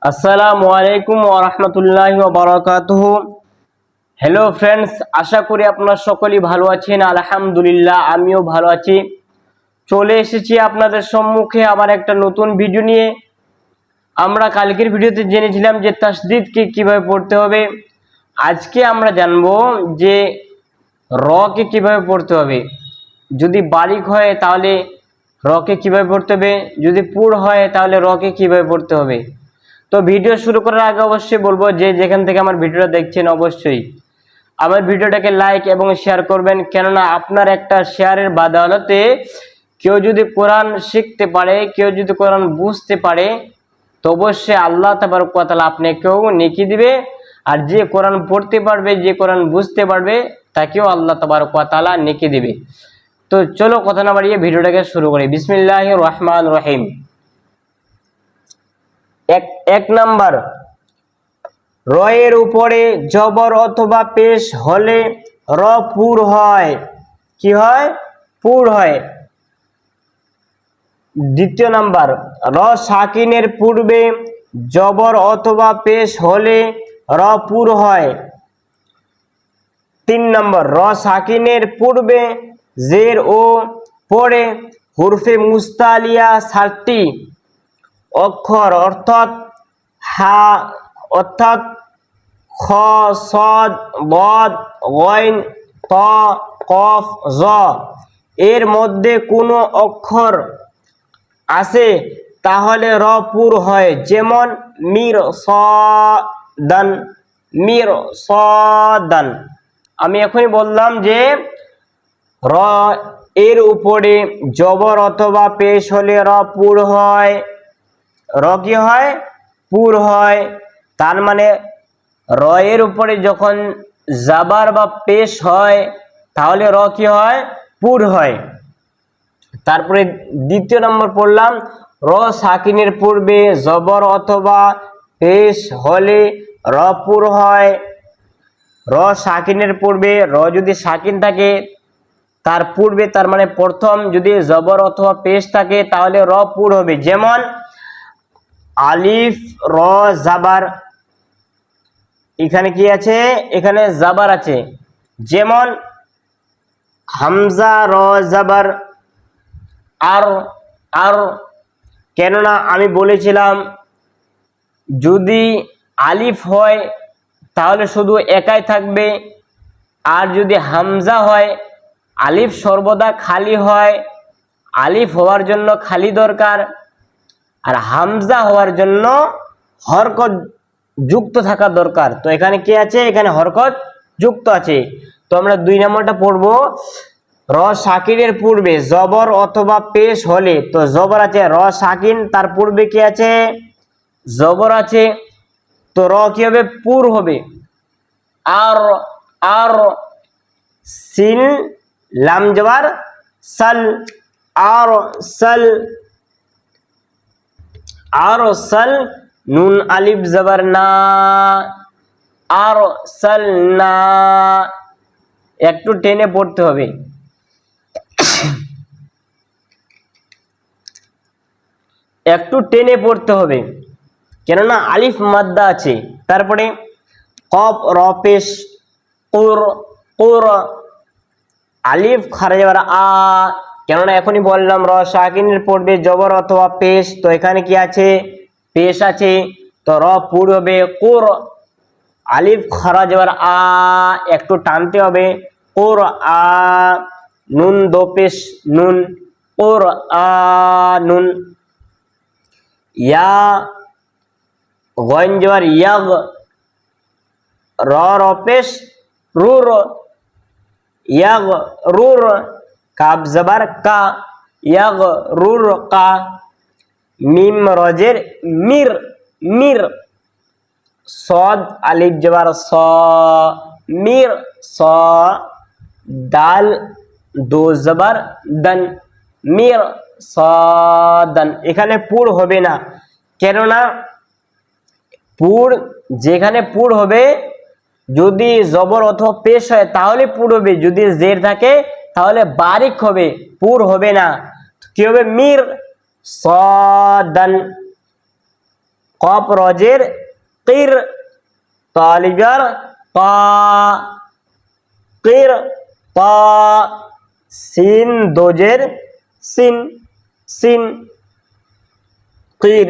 আসসালামু আলাইকুম ওয়া রাহমাতুল্লাহি ওয়া বারাকাতুহু। হ্যালো ফ্রেন্ডস, আশা করি আপনারা সকলেই ভালো আছেন। আলহামদুলিল্লাহ, আমিও ভালো আছি। চলে এসেছি আপনাদের সম্মুখে আবার একটা নতুন ভিডিও নিয়ে। আমরা কালকের ভিডিওতে জেনেছিলাম যে তাসদীদকে কিভাবে পড়তে হবে। আজকে আমরা জানবো যে রকে কিভাবে পড়তে হবে। যদি বারিক হয় তাহলে রকে কিভাবে পড়তে হবে, যদি পুর হয় তাহলে রকে কিভাবে পড়তে হবে। তো ভিডিও শুরু করার আগে অবশ্যই বলবো যে যেখান থেকে আমার ভিডিওটা দেখছেন অবশ্যই আমার ভিডিওটাকে লাইক এবং শেয়ার করবেন, কেননা আপনার একটা শেয়ারের বাদৌলতে কেউ যদি কোরআন শিখতে পারে, কেউ যদি কোরআন বুঝতে পারে, তো অবশ্যই আল্লাহ তাবারক ওয়া তাআলা আপনাকেও নেকি দিবে। আর যে কোরআন পড়তে পারবে, যে কোরআন বুঝতে পারবে, তাকেও আল্লাহ তাবারক ওয়া তাআলা নেকি দিবে। তো চলো কথা না বাড়িয়ে ভিডিওটাকে শুরু করি। বিসমিল্লাহির রহমানির রহিম। এক নাম্বার, র এর উপরে জবর অথবা পেশ হলে র পুর হয়। কি হয়? পুর হয়। দ্বিতীয় নাম্বার, র সাকিনের পূর্বে জবর অথবা পেশ হলে র পুর হয়। তিন নম্বর, র সাকিনের পূর্বে জের ও পরে হুরফে মুস্তালিয়া 7টি অক্ষর অর্থাৎ হা অর্থাৎ খ, সদ, বদ, গইন, ত, কফ, জ এর মধ্যে কোনো অক্ষর আছে তাহলে র পুর হয়। যেমন মির সদান, মির সদান। আমি এখনই বললাম যে র এর উপরে জবর অথবা পেশ হলে র পুর হয়। র কি হয়? পুর হয়। তার মানে র এর উপরে যখন জাবার বা পেশ হয় তাহলে র কি হয়? পুর হয়। তারপরে দ্বিতীয় নম্বর পড়লাম, র সাকিনের পূর্বে জবর অথবা পেশ হলে র পুর হয়। র সাকিনের পূর্বে, র যদি সাকিন থাকে তার পূর্বে, তার মানে প্রথম যদি জবর অথবা পেশ থাকে তাহলে র পুর হবে। যেমন আলিফ র জাবার, এখানে কি আছে? এখানে জাবার আছে। যেমন হামজা র জাবার আর, আর কেননা আমি বলেছিলাম যদি আলিফ হয় তাহলে শুধু একাই থাকবে, আর যদি হামজা হয়, আলিফ সর্বদা খালি হয়। আলিফ হওয়ার জন্য খালি দরকার, আর হামজা হওয়ার জন্য হরকত যুক্ত থাকা দরকার। তো এখানে কি আছে? এখানে হরকত যুক্ত আছে। তো আমরা 2 নম্বরটা পড়বো, র সাকিনের পূর্বে জবর অথবা পেশ হলে, তো জবর আছে র সাকিন, তার পূর্বে কি আছে? জবর আছে, তো র কি হবে? পুর হবে। আর, আর সিন লাম জবর সাল, আর সাল, আর সাল নুন আলিফ জবর না, আর সাল না। একটু টেনে পড়তে হবে, একটু টেনে পড়তে হবে, কেননা আলিফ মাদ্দা আছে। তারপরে কফ র পেশ কুর, কুর আলিফ খারা যাবার আ, কেননা এখনই বললাম র সাকিনের পড়বে জবর অথবা পেশ, তো এখানে কি আছে? পেশ আছে, তো র পুর হবে। কুর আলিফ খারা যাবার আ, একটু টানতে হবে। কুর আ, নুন দো পেশ নুন, কুর আ নুন। ইয়া গইন জবর ইয়াগ, র র পেশ রুর, ইয়াগ রুর, কাব জবর কা, ইয়াগ রুর কা। মিম রজের মির, মির। সদ আলিফ জবর স, মির স। দাল দো জবর দন, মির সদন। এখানে পুর হবে না, কেননা পুর যেখানে পুর হবে যদি জবর অথবা পেশ হয় তাহলে পুর হবে, যদি জের থাকে তাহলে বারিক হবে, পুর হবে না। কি হবে? মির সদন। কফ রজের কির, তালিজার তা, কির তা, সিন দোজের সিন, সিন, কির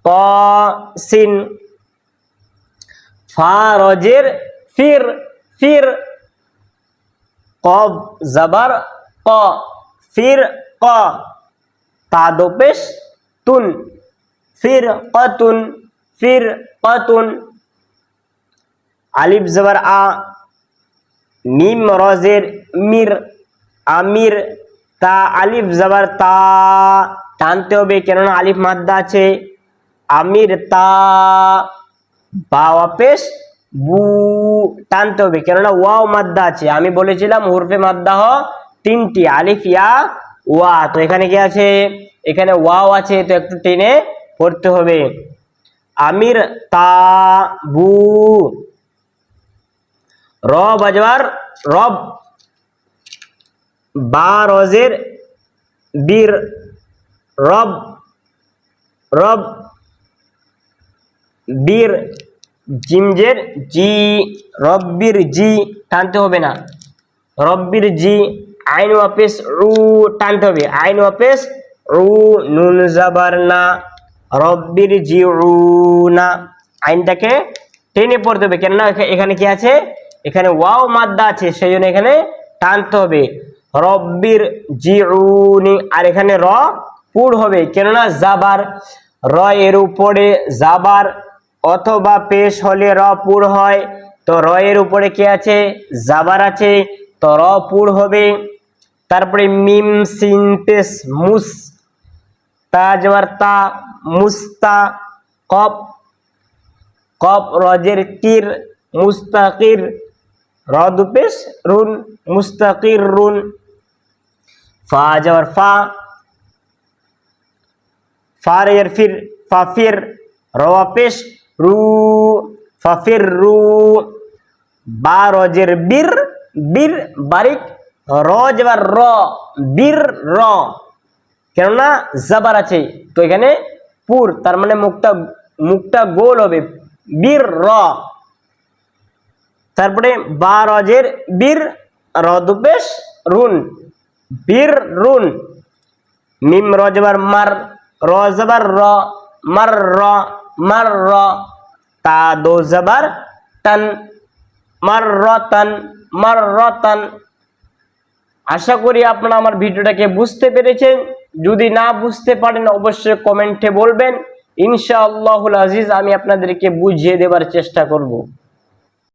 তা সিন, ফা রজের ফির, ফির, কফ জবর ক, ফির ক, তা দো পেশ তুন, ফির কতুন, ফির কতুন, আলিফ জবর আ, মিম রজের মির, আমির, তা আলিফ জবর তা, টানতে হবে কেননা আলিফ মাদ্দা আছে, আমির তা, বা পেশ বু, টানতে হবে কেননা ওয়াও মাদ্দা আছে। আমি বলেছিলাম হরফে মাদ্দা হ তিনটি, আলিফ, ইয়া, ওয়া, তো এখানে কি আছে, এখানে ওয়াও আছে, তো একটু টেনে পড়তে হবে। আমির তা বু, র বাজবার রব, বা রজের বীর, রব, রব, বীর, জিমজের জি, রব্বির জি, টানতে হবে না, রব্বির জি, আইন ওয়াপেস রু, টানতে হবে, আইন ওয়াপেস রু, নুন জাবার না, রব্বির জি রু না, আইনটাকে টেনে পড়তে হবে কেননা এখানে কি আছে, এখানে ওয়াও মাদ্দা আছে, সেই জন্য এখানে টানতে হবে, রব্বির জিউনি, আর এখানে র পুর হবে কেননা জাবার, র এর উপরে জাবার অথবা পেশ হলে র পুর হয়, তো র এর উপরে কি আছে, জাবার আছে, তো র পুর হবে। তারপরে মিম সিন পেশ মুস, তা জবর তা, মুস্তা, কফ, কফ রজের কির, মুস্তাকির, র দু পেশ রুন, মুস্তাকির রুন, ফা জবর ফা, ফার এর ফির, ফাফির, র পেশ রু, ফাফির রু, বা রজের বীর, বীর বারিক, র জবর র, বীর র, কেননা জাবার আছে, তো এখানে পুর, তার মানে মুখটা মুখটা গোল হবে, বীর র। তারপরে বা রজের বীর, র দুপেশ রুন, বীর রুন, মিম র জবর মার, র জবর র, মার র, মার র, তা দো জবর তন, মার রতন, মার রতন। আশা করি আপনারা আমার ভিডিওটাকে বুঝতে পেরেছেন, যদি না বুঝতে পারেন অবশ্যই কমেন্টে বলবেন, ইনশাআল্লাহুল আজিজ আমি আপনাদেরকে বুঝিয়ে দেবার চেষ্টা করব।